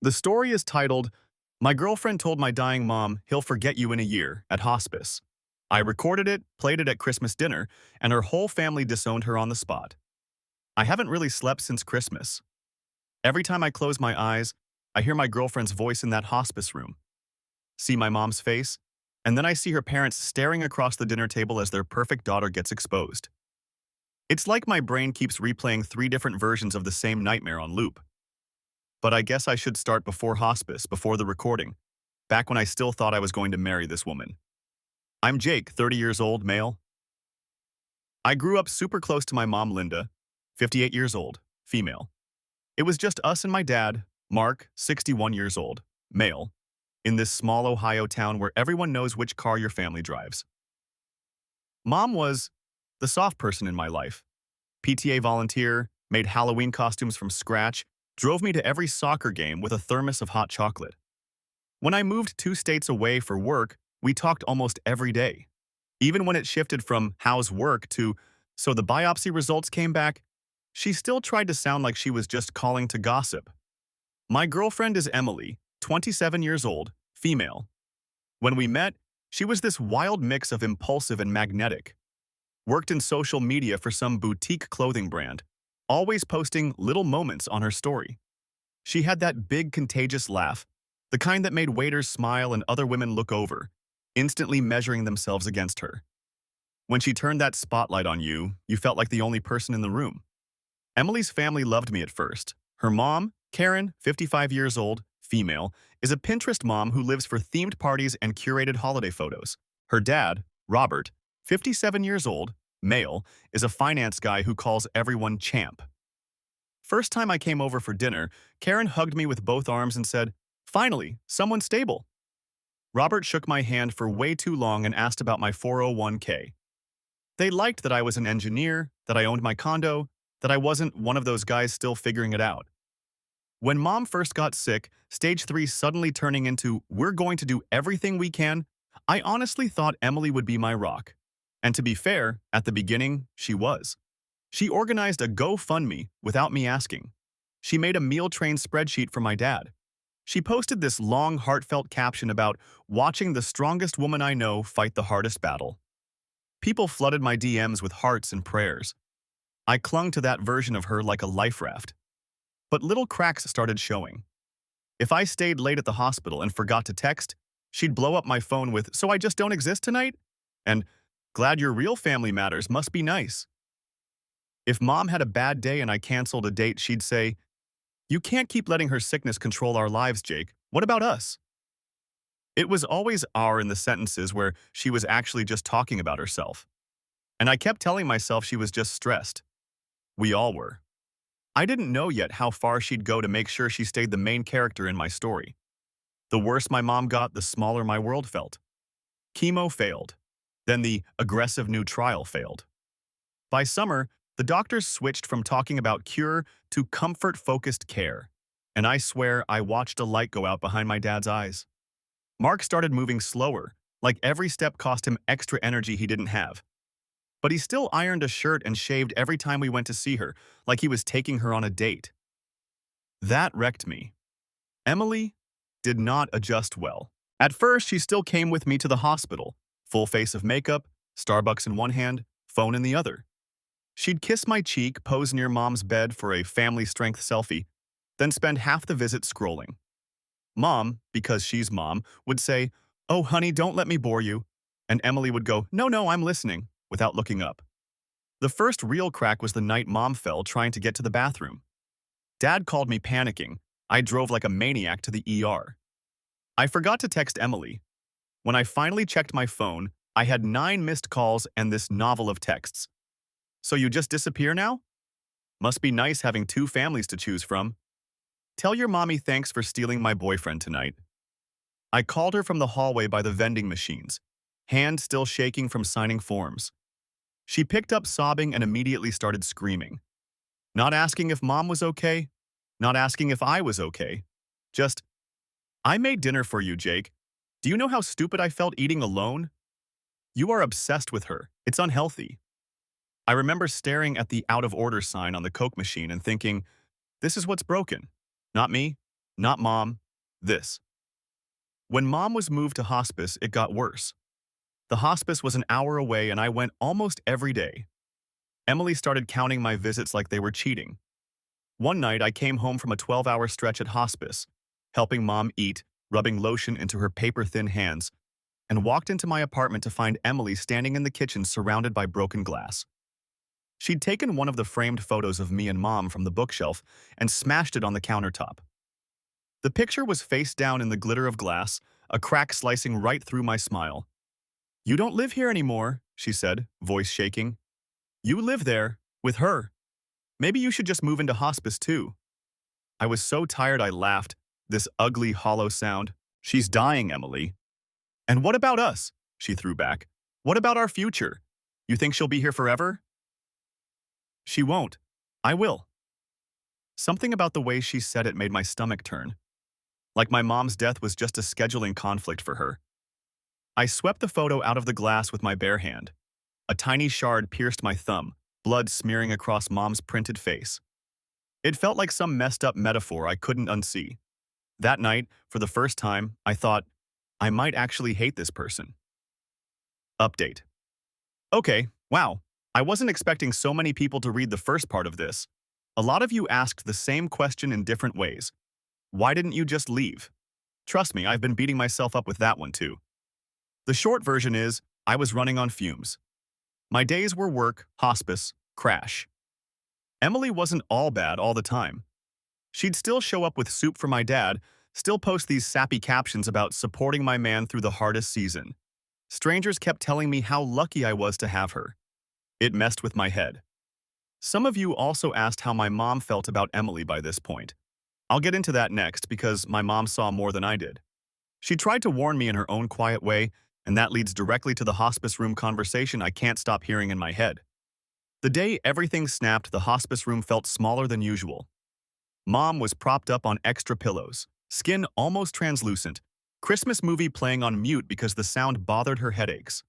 The story is titled, My Girlfriend Told My Dying Mom He'll Forget You in a Year at Hospice. I recorded it, played it at Christmas dinner, and her whole family disowned her on the spot. I haven't really slept since Christmas. Every time I close my eyes, I hear my girlfriend's voice in that hospice room, see my mom's face, and then I see her parents staring across the dinner table as their perfect daughter gets exposed. It's like my brain keeps replaying three different versions of the same nightmare on loop. But I guess I should start before hospice, before the recording, back when I still thought I was going to marry this woman. I'm Jake, 30 years old, male. I grew up super close to my mom, Linda, 58 years old, female. It was just us and my dad, Mark, 61 years old, male, in this small Ohio town where everyone knows which car your family drives. Mom was the soft person in my life. PTA volunteer, made Halloween costumes from scratch, drove me to every soccer game with a thermos of hot chocolate. When I moved 2 states away for work, we talked almost every day. Even when it shifted from how's work to so the biopsy results came back, she still tried to sound like she was just calling to gossip. My girlfriend is Emily, 27 years old, female. When we met, she was this wild mix of impulsive and magnetic. Worked in social media for some boutique clothing brand, always posting little moments on her story. She had that big contagious laugh, the kind that made waiters smile and other women look over, instantly measuring themselves against her. When she turned that spotlight on you, you felt like the only person in the room. Emily's family loved me at first. Her mom, Karen, 55 years old, female, is a Pinterest mom who lives for themed parties and curated holiday photos. Her dad, Robert, 57 years old, male, is a finance guy who calls everyone champ. First time I came over for dinner, Karen hugged me with both arms and said, "Finally, someone stable." Robert shook my hand for way too long and asked about my 401k. They liked that I was an engineer, that I owned my condo, that I wasn't one of those guys still figuring it out. When mom first got sick, stage 3 suddenly turning into, we're going to do everything we can, I honestly thought Emily would be my rock. And to be fair, at the beginning, she was. She organized a GoFundMe without me asking. She made a meal train spreadsheet for my dad. She posted this long, heartfelt caption about watching the strongest woman I know fight the hardest battle. People flooded my DMs with hearts and prayers. I clung to that version of her like a life raft. But little cracks started showing. If I stayed late at the hospital and forgot to text, she'd blow up my phone with, "So I just don't exist tonight?" And, "Glad your real family matters, must be nice." If mom had a bad day and I canceled a date, she'd say, "You can't keep letting her sickness control our lives, Jake. What about us?" It was always "our" in the sentences where she was actually just talking about herself. And I kept telling myself she was just stressed. We all were. I didn't know yet how far she'd go to make sure she stayed the main character in my story. The worse my mom got, the smaller my world felt. Chemo failed. Then the aggressive new trial failed. By summer, the doctors switched from talking about cure to comfort-focused care, and I swear I watched a light go out behind my dad's eyes. Mark started moving slower, like every step cost him extra energy he didn't have. But he still ironed a shirt and shaved every time we went to see her, like he was taking her on a date. That wrecked me. Emily did not adjust well. At first, she still came with me to the hospital, full face of makeup, Starbucks in one hand, phone in the other. She'd kiss my cheek, pose near mom's bed for a family strength selfie, then spend half the visit scrolling. Mom, because she's mom, would say, "Oh, honey, don't let me bore you." And Emily would go, No, I'm listening," without looking up. The first real crack was the night mom fell trying to get to the bathroom. Dad called me panicking. I drove like a maniac to the ER. I forgot to text Emily. When I finally checked my phone, I had 9 missed calls and this novel of texts. "So you just disappear now? Must be nice having 2 families to choose from. Tell your mommy thanks for stealing my boyfriend tonight." I called her from the hallway by the vending machines, hand still shaking from signing forms. She picked up sobbing and immediately started screaming. Not asking if mom was okay, not asking if I was okay. Just, "I made dinner for you, Jake. Do you know how stupid I felt eating alone? You are obsessed with her. It's unhealthy." I remember staring at the out of order sign on the Coke machine and thinking, this is what's broken. Not me, Not mom. This. When mom was moved to hospice, it got worse. The hospice was an hour away and I went almost every day. Emily started counting my visits like they were cheating. One night, I came home from a 12-hour stretch at hospice, helping mom eat, rubbing lotion into her paper-thin hands, and walked into my apartment to find Emily standing in the kitchen surrounded by broken glass. She'd taken one of the framed photos of me and mom from the bookshelf and smashed it on the countertop. The picture was face down in the glitter of glass, a crack slicing right through my smile. "You don't live here anymore," she said, voice shaking. "You live there, with her. Maybe you should just move into hospice too." I was so tired I laughed, this ugly, hollow sound. "She's dying, Emily." "And what about us?" she threw back. "What about our future? You think she'll be here forever?" "She won't. I will." Something about the way she said it made my stomach turn. Like my mom's death was just a scheduling conflict for her. I swept the photo out of the glass with my bare hand. A tiny shard pierced my thumb, blood smearing across mom's printed face. It felt like some messed up metaphor I couldn't unsee. That night, for the first time, I thought, I might actually hate this person. Update. Okay, wow. I wasn't expecting so many people to read the first part of this. A lot of you asked the same question in different ways. Why didn't you just leave? Trust me, I've been beating myself up with that one too. The short version is, I was running on fumes. My days were work, hospice, crash. Emily wasn't all bad all the time. She'd still show up with soup for my dad, still post these sappy captions about supporting my man through the hardest season. Strangers kept telling me how lucky I was to have her. It messed with my head. Some of you also asked how my mom felt about Emily by this point. I'll get into that next because my mom saw more than I did. She tried to warn me in her own quiet way, and that leads directly to the hospice room conversation I can't stop hearing in my head. The day everything snapped, the hospice room felt smaller than usual. Mom was propped up on extra pillows, skin almost translucent, Christmas movie playing on mute because the sound bothered her headaches.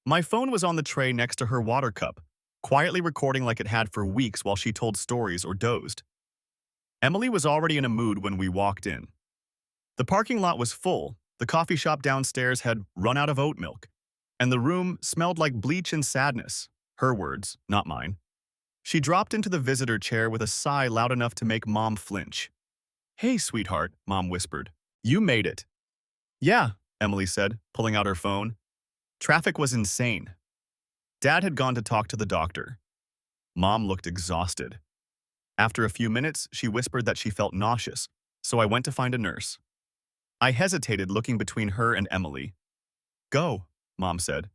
My phone was on the tray next to her water cup, quietly recording like it had for weeks while she told stories or dozed. Emily was already in a mood when we walked in. The parking lot was full, the coffee shop downstairs had run out of oat milk, and the room smelled like bleach and sadness. Her words, not mine. She dropped into the visitor chair with a sigh loud enough to make Mom flinch. "Hey, sweetheart," Mom whispered. "You made it." "Yeah," Emily said, pulling out her phone. Traffic was insane. Dad had gone to talk to the doctor. Mom looked exhausted. After a few minutes, she whispered that she felt nauseous, so I went to find a nurse. I hesitated, looking between her and Emily. "Go," Mom said.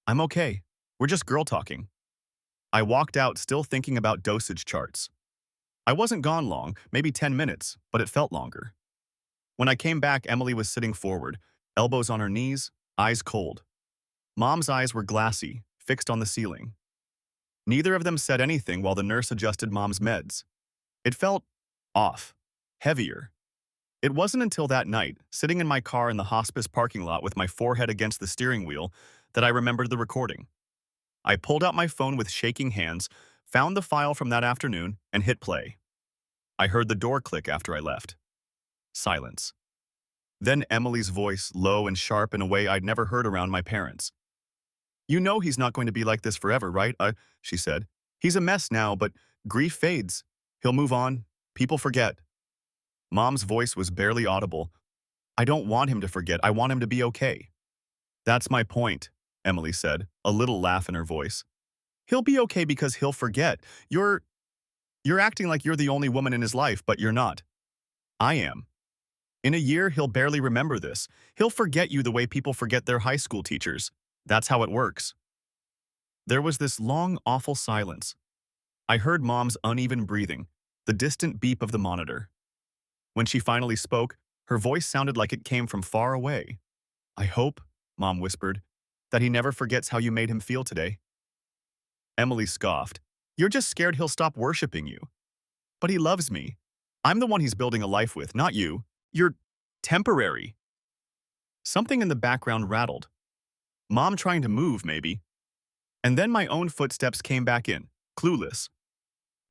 "I'm okay. We're just girl talking." I walked out, still thinking about dosage charts. I wasn't gone long, maybe 10 minutes, but it felt longer. When I came back, Emily was sitting forward, elbows on her knees, eyes cold. Mom's eyes were glassy, fixed on the ceiling. Neither of them said anything while the nurse adjusted Mom's meds. It felt off, heavier. It wasn't until that night, sitting in my car in the hospice parking lot with my forehead against the steering wheel, that I remembered the recording. I pulled out my phone with shaking hands, found the file from that afternoon, and hit play. I heard the door click after I left. Silence. Then Emily's voice, low and sharp in a way I'd never heard around my parents. "You know he's not going to be like this forever, right?" She said. "He's a mess now, but grief fades. He'll move on. People forget." Mom's voice was barely audible. "I don't want him to forget. I want him to be okay." "That's my point," Emily said, a little laugh in her voice. "He'll be okay because he'll forget. You're acting like you're the only woman in his life, but you're not. I am. In a year, he'll barely remember this. He'll forget you the way people forget their high school teachers. That's how it works." There was this long, awful silence. I heard Mom's uneven breathing, the distant beep of the monitor. When she finally spoke, her voice sounded like it came from far away. "I hope," Mom whispered, "that he never forgets how you made him feel today." Emily scoffed. "You're just scared he'll stop worshiping you." "But he loves me. I'm the one he's building a life with, not you. You're temporary." Something in the background rattled. Mom trying to move, maybe. And then my own footsteps came back in, clueless.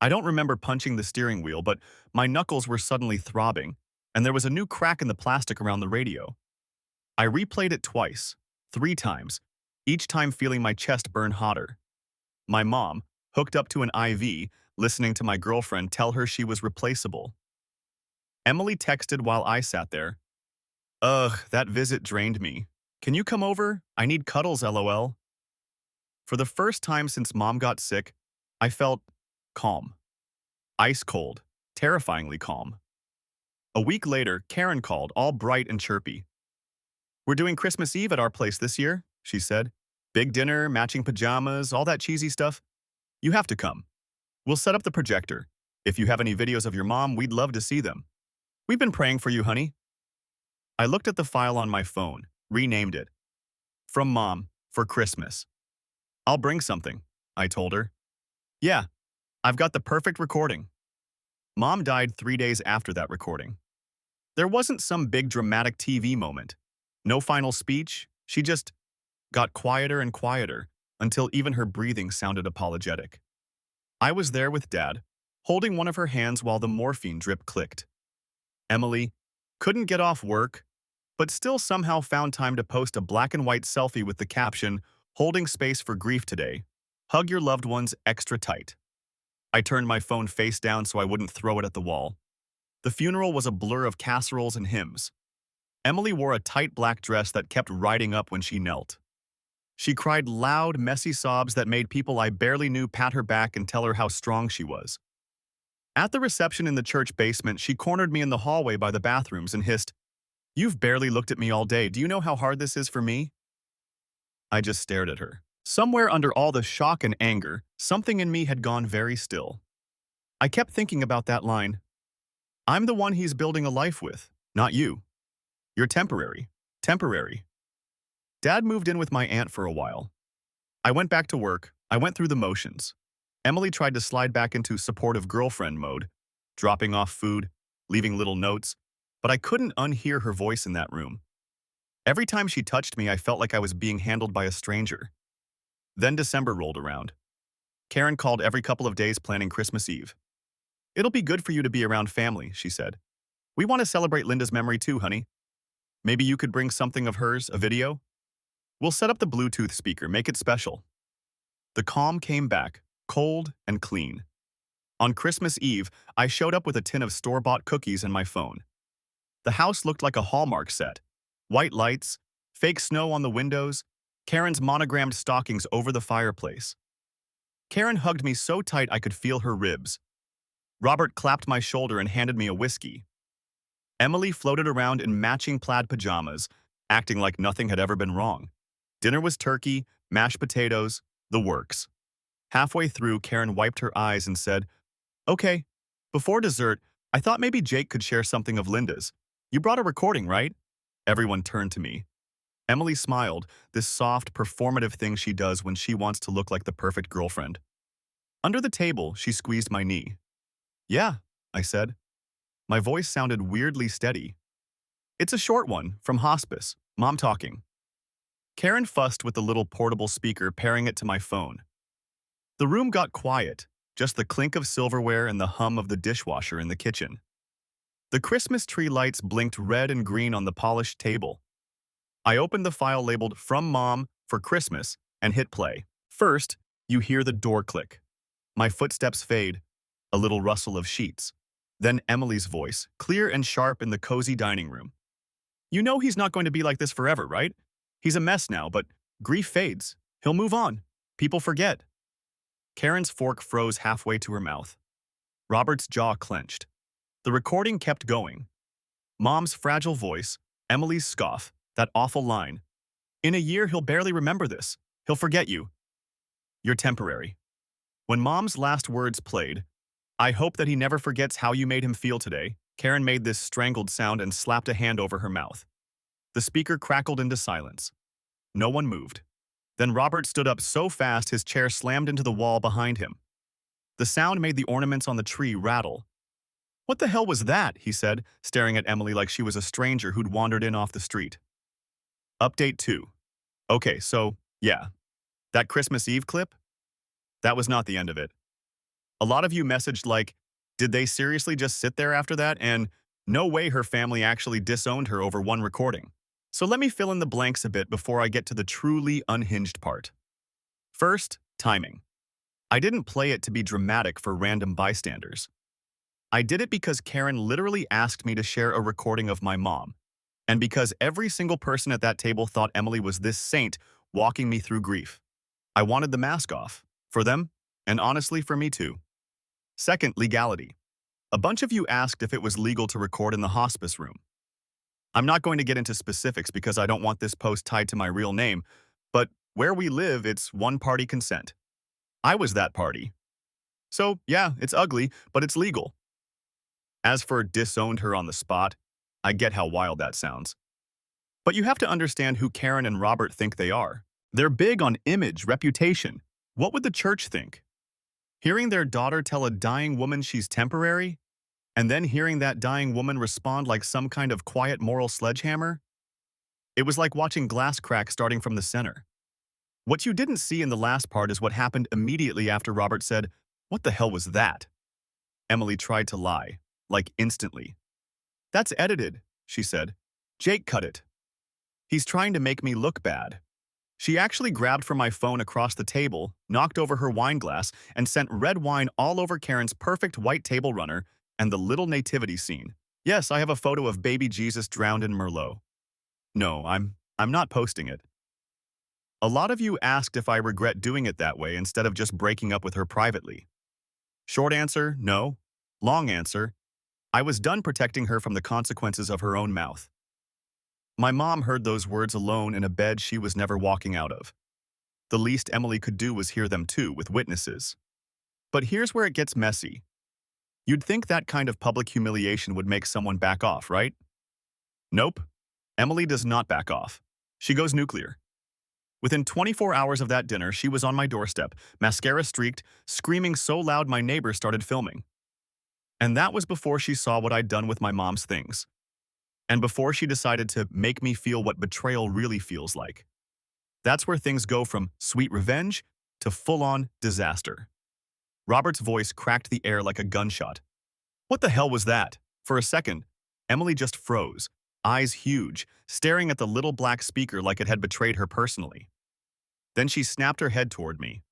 I don't remember punching the steering wheel, but my knuckles were suddenly throbbing, and there was a new crack in the plastic around the radio. I replayed it twice, 3 times, each time feeling my chest burn hotter. My mom, hooked up to an IV, listening to my girlfriend tell her she was replaceable. Emily texted while I sat there. Ugh, that visit drained me. Can you come over? I need cuddles, lol. For the first time since mom got sick, I felt calm. Ice cold, terrifyingly calm. A week later, Karen called, all bright and chirpy. We're doing Christmas Eve at our place this year, she said. Big dinner, matching pajamas, all that cheesy stuff. You have to come. We'll set up the projector. If you have any videos of your mom, we'd love to see them. We've been praying for you, honey. I looked at the file on my phone, renamed it. From Mom, for Christmas. I'll bring something, I told her. Yeah, I've got the perfect recording. Mom died 3 days after that recording. There wasn't some big dramatic TV moment. No final speech. She just got quieter and quieter until even her breathing sounded apologetic. I was there with Dad, holding one of her hands while the morphine drip clicked. Emily couldn't get off work, but still somehow found time to post a black and white selfie with the caption, "Holding space for grief today. Hug your loved ones extra tight." I turned my phone face down so I wouldn't throw it at the wall. The funeral was a blur of casseroles and hymns. Emily wore a tight black dress that kept riding up when she knelt. She cried loud, messy sobs that made people I barely knew pat her back and tell her how strong she was. At the reception in the church basement, she cornered me in the hallway by the bathrooms and hissed, "You've barely looked at me all day. Do you know how hard this is for me?" I just stared at her. Somewhere under all the shock and anger, something in me had gone very still. I kept thinking about that line. I'm the one he's building a life with, not you. You're temporary. Temporary. Dad moved in with my aunt for a while. I went back to work. I went through the motions. Emily tried to slide back into supportive girlfriend mode, dropping off food, leaving little notes, but I couldn't unhear her voice in that room. Every time she touched me, I felt like I was being handled by a stranger. Then December rolled around. Karen called every couple of days planning Christmas Eve. It'll be good for you to be around family, she said. We want to celebrate Linda's memory too, honey. Maybe you could bring something of hers, a video? We'll set up the Bluetooth speaker, make it special. The calm came back, cold and clean. On Christmas Eve, I showed up with a tin of store-bought cookies and my phone. The house looked like a Hallmark set. White lights, fake snow on the windows, Karen's monogrammed stockings over the fireplace. Karen hugged me so tight I could feel her ribs. Robert clapped my shoulder and handed me a whiskey. Emily floated around in matching plaid pajamas, acting like nothing had ever been wrong. Dinner was turkey, mashed potatoes, the works. Halfway through, Karen wiped her eyes and said, "Okay, before dessert, I thought maybe Jake could share something of Linda's. You brought a recording, right?" Everyone turned to me. Emily smiled, this soft, performative thing she does when she wants to look like the perfect girlfriend. Under the table, she squeezed my knee. "Yeah," I said. My voice sounded weirdly steady. "It's a short one, from hospice, Mom talking." Karen fussed with the little portable speaker, pairing it to my phone. The room got quiet, just the clink of silverware and the hum of the dishwasher in the kitchen. The Christmas tree lights blinked red and green on the polished table. I opened the file labeled "From Mom for Christmas" and hit play. First, you hear the door click. My footsteps fade, a little rustle of sheets. Then Emily's voice, clear and sharp in the cozy dining room. "You know he's not going to be like this forever, right? He's a mess now, but grief fades. He'll move on. People forget." Karen's fork froze halfway to her mouth. Robert's jaw clenched. The recording kept going. Mom's fragile voice, Emily's scoff, that awful line. "In a year, he'll barely remember this. He'll forget you. You're temporary." When Mom's last words played, "I hope that he never forgets how you made him feel today," Karen made this strangled sound and slapped a hand over her mouth. The speaker crackled into silence. No one moved. Then Robert stood up so fast his chair slammed into the wall behind him. The sound made the ornaments on the tree rattle. "What the hell was that?" he said, staring at Emily like she was a stranger who'd wandered in off the street. Update 2. Okay, so, yeah. That Christmas Eve clip? That was not the end of it. A lot of you messaged like, did they seriously just sit there after that? And no way her family actually disowned her over one recording. So let me fill in the blanks a bit before I get to the truly unhinged part. First, timing. I didn't play it to be dramatic for random bystanders. I did it because Karen literally asked me to share a recording of my mom, and because every single person at that table thought Emily was this saint walking me through grief. I wanted the mask off, for them, and honestly for me too. Second, legality. A bunch of you asked if it was legal to record in the hospice room. I'm not going to get into specifics because I don't want this post tied to my real name, but where we live, it's one-party consent. I was that party. So, yeah, it's ugly, but it's legal. As for disowned her on the spot, I get how wild that sounds. But you have to understand who Karen and Robert think they are. They're big on image, reputation. What would the church think? Hearing their daughter tell a dying woman she's temporary, and then hearing that dying woman respond like some kind of quiet moral sledgehammer? It was like watching glass crack starting from the center. What you didn't see in the last part is what happened immediately after Robert said, "What the hell was that?" Emily tried to lie, like instantly. "That's edited," she said. "Jake cut it. He's trying to make me look bad." She actually grabbed from my phone across the table, knocked over her wine glass, and sent red wine all over Karen's perfect white table runner and the little nativity scene. Yes, I have a photo of baby Jesus drowned in Merlot. No, I'm not posting it. A lot of you asked if I regret doing it that way instead of just breaking up with her privately. Short answer, no. Long answer, I was done protecting her from the consequences of her own mouth. My mom heard those words alone in a bed she was never walking out of. The least Emily could do was hear them too, with witnesses. But here's where it gets messy. You'd think that kind of public humiliation would make someone back off, right? Nope. Emily does not back off. She goes nuclear. Within 24 hours of that dinner, she was on my doorstep, mascara streaked, screaming so loud my neighbors started filming. And that was before she saw what I'd done with my mom's things. And before she decided to make me feel what betrayal really feels like. That's where things go from sweet revenge to full-on disaster. Robert's voice cracked the air like a gunshot. What the hell was that? For a second, Emily just froze, eyes huge, staring at the little black speaker like it had betrayed her personally. Then she snapped her head toward me.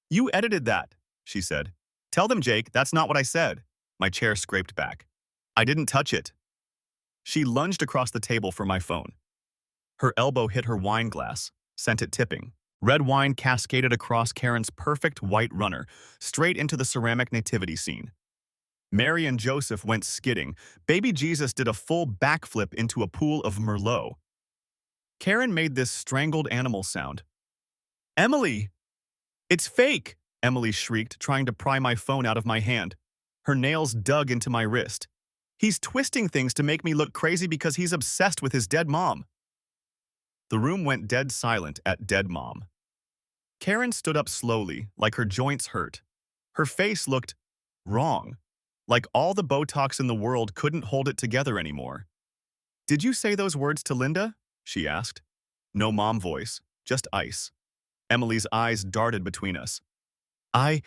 "You edited that," she said. "Tell them, Jake, that's not what I said." My chair scraped back. "I didn't touch it." She lunged across the table for my phone. Her elbow hit her wine glass, sent it tipping. Red wine cascaded across Karen's perfect white runner, straight into the ceramic nativity scene. Mary and Joseph went skidding. Baby Jesus did a full backflip into a pool of Merlot. Karen made this strangled animal sound. "Emily! It's fake!" Emily shrieked, trying to pry my phone out of my hand. Her nails dug into my wrist. "He's twisting things to make me look crazy because he's obsessed with his dead mom." The room went dead silent at dead mom. Karen stood up slowly, like her joints hurt. Her face looked wrong, like all the Botox in the world couldn't hold it together anymore. "Did you say those words to Linda?" she asked. No mom voice, just ice. Emily's eyes darted between us. I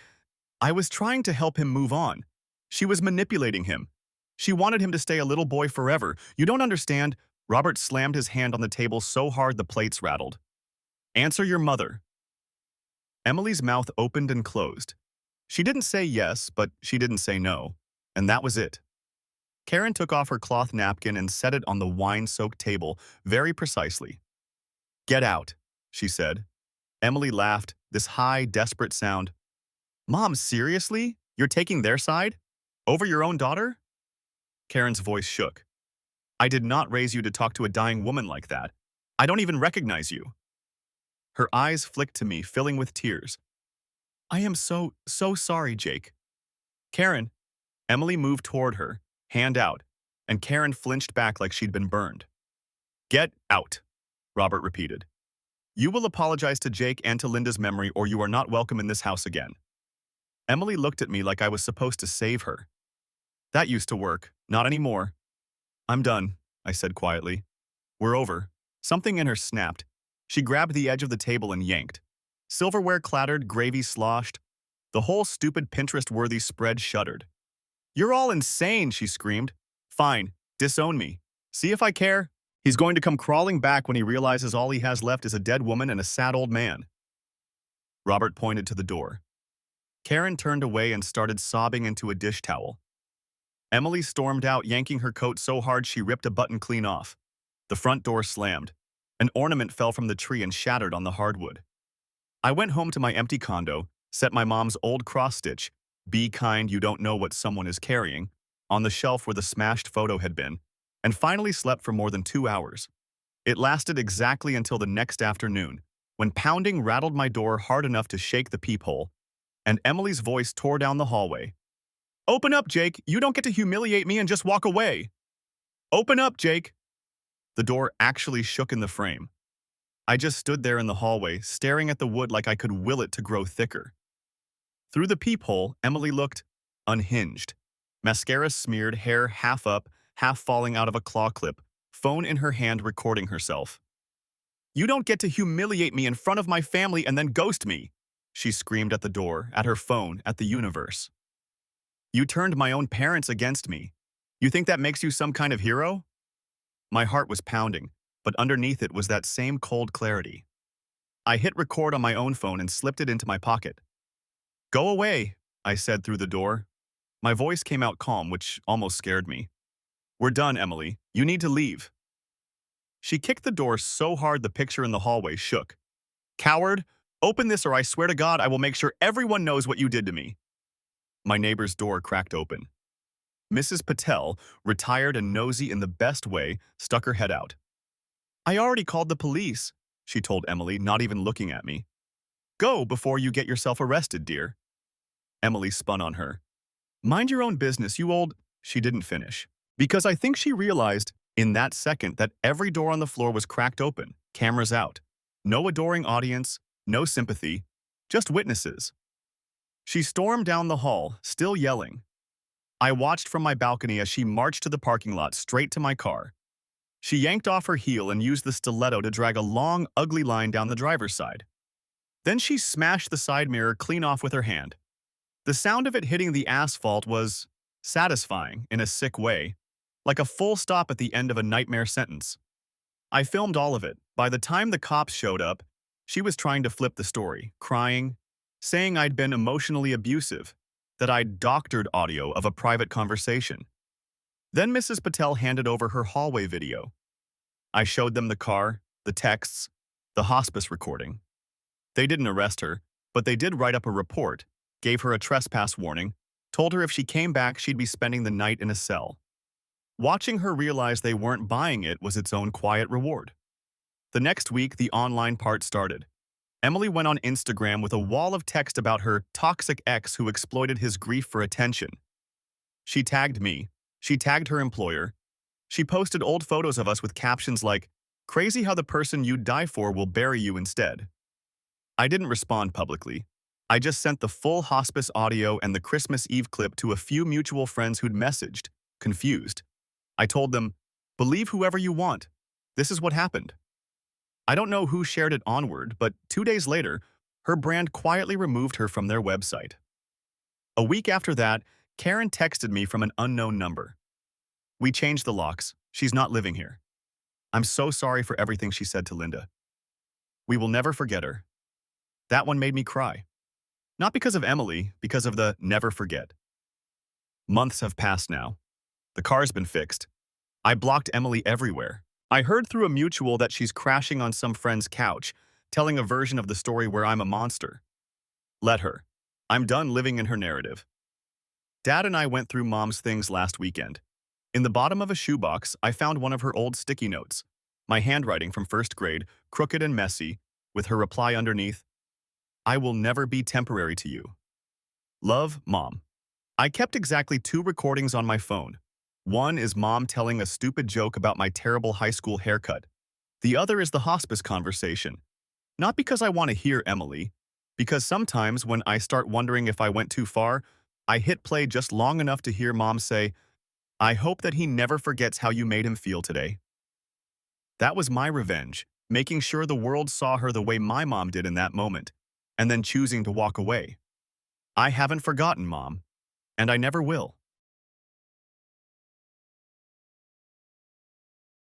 was trying to help him move on. She was manipulating him. She wanted him to stay a little boy forever. You don't understand." Robert slammed his hand on the table so hard the plates rattled. "Answer your mother." Emily's mouth opened and closed. She didn't say yes, but she didn't say no. And that was it. Karen took off her cloth napkin and set it on the wine-soaked table very precisely. "Get out," she said. Emily laughed, this high, desperate sound. "Mom, seriously? You're taking their side? Over your own daughter?" Karen's voice shook. "I did not raise you to talk to a dying woman like that. I don't even recognize you." Her eyes flicked to me, filling with tears. "I am so sorry, Jake." "Karen." Emily moved toward her, hand out, and Karen flinched back like she'd been burned. "Get out," Robert repeated. "You will apologize to Jake and to Linda's memory or you are not welcome in this house again." Emily looked at me like I was supposed to save her. "That used to work. Not anymore." "I'm done," I said quietly. "We're over." Something in her snapped. She grabbed the edge of the table and yanked. Silverware clattered, gravy sloshed. The whole stupid Pinterest-worthy spread shuddered. "You're all insane," she screamed. "Fine, disown me. See if I care?" He's going to come crawling back when he realizes all he has left is a dead woman and a sad old man. Robert pointed to the door. Karen turned away and started sobbing into a dish towel. Emily stormed out, yanking her coat so hard she ripped a button clean off. The front door slammed. An ornament fell from the tree and shattered on the hardwood. I went home to my empty condo, set my mom's old cross-stitch, "Be kind, you don't know what someone is carrying," on the shelf where the smashed photo had been, and finally slept for more than 2 hours. It lasted exactly until the next afternoon, when pounding rattled my door hard enough to shake the peephole, and Emily's voice tore down the hallway. "Open up, Jake! You don't get to humiliate me and just walk away! Open up, Jake!" The door actually shook in the frame. I just stood there in the hallway, staring at the wood like I could will it to grow thicker. Through the peephole, Emily looked unhinged. Mascara smeared, hair half up, half falling out of a claw clip, phone in her hand recording herself. "You don't get to humiliate me in front of my family and then ghost me," she screamed at the door, at her phone, at the universe. "You turned my own parents against me. You think that makes you some kind of hero?" My heart was pounding, but underneath it was that same cold clarity. I hit record on my own phone and slipped it into my pocket. "Go away," I said through the door. My voice came out calm, which almost scared me. "We're done, Emily. You need to leave." She kicked the door so hard the picture in the hallway shook. "Coward, open this or I swear to God I will make sure everyone knows what you did to me." My neighbor's door cracked open. Mrs. Patel, retired and nosy in the best way, stuck her head out. "I already called the police," she told Emily, not even looking at me. "Go before you get yourself arrested, dear." Emily spun on her. "Mind your own business, you old—" She didn't finish, because I think she realized in that second that every door on the floor was cracked open, cameras out. No adoring audience, no sympathy, just witnesses. She stormed down the hall, still yelling. I watched from my balcony as she marched to the parking lot straight to my car. She yanked off her heel and used the stiletto to drag a long, ugly line down the driver's side. Then she smashed the side mirror clean off with her hand. The sound of it hitting the asphalt was satisfying in a sick way, like a full stop at the end of a nightmare sentence. I filmed all of it. By the time the cops showed up, she was trying to flip the story, crying, saying I'd been emotionally abusive, that I'd doctored audio of a private conversation. Then Mrs. Patel handed over her hallway video. I showed them the car, the texts, the hospice recording. They didn't arrest her, but they did write up a report, gave her a trespass warning, told her if she came back she'd be spending the night in a cell. Watching her realize they weren't buying it was its own quiet reward. The next week, the online part started. Emily went on Instagram with a wall of text about her toxic ex who exploited his grief for attention. She tagged me. She tagged her employer. She posted old photos of us with captions like, "Crazy how the person you'd die for will bury you instead." I didn't respond publicly. I just sent the full hospice audio and the Christmas Eve clip to a few mutual friends who'd messaged, confused. I told them, "Believe whoever you want. This is what happened." I don't know who shared it onward, but 2 days later, her brand quietly removed her from their website. A week after that, Karen texted me from an unknown number. "We changed the locks. She's not living here. I'm so sorry for everything she said to Linda. We will never forget her." That one made me cry. Not because of Emily, because of the never forget. Months have passed now. The car's been fixed. I blocked Emily everywhere. I heard through a mutual that she's crashing on some friend's couch, telling a version of the story where I'm a monster. Let her. I'm done living in her narrative. Dad and I went through Mom's things last weekend. In the bottom of a shoebox, I found one of her old sticky notes, my handwriting from first grade, crooked and messy, with her reply underneath, "I will never be temporary to you. Love, Mom." I kept exactly 2 recordings on my phone. One is Mom telling a stupid joke about my terrible high school haircut. The other is the hospice conversation. Not because I want to hear Emily, because sometimes when I start wondering if I went too far, I hit play just long enough to hear Mom say, "I hope that he never forgets how you made him feel today." That was my revenge, making sure the world saw her the way my mom did in that moment, and then choosing to walk away. I haven't forgotten, Mom, and I never will.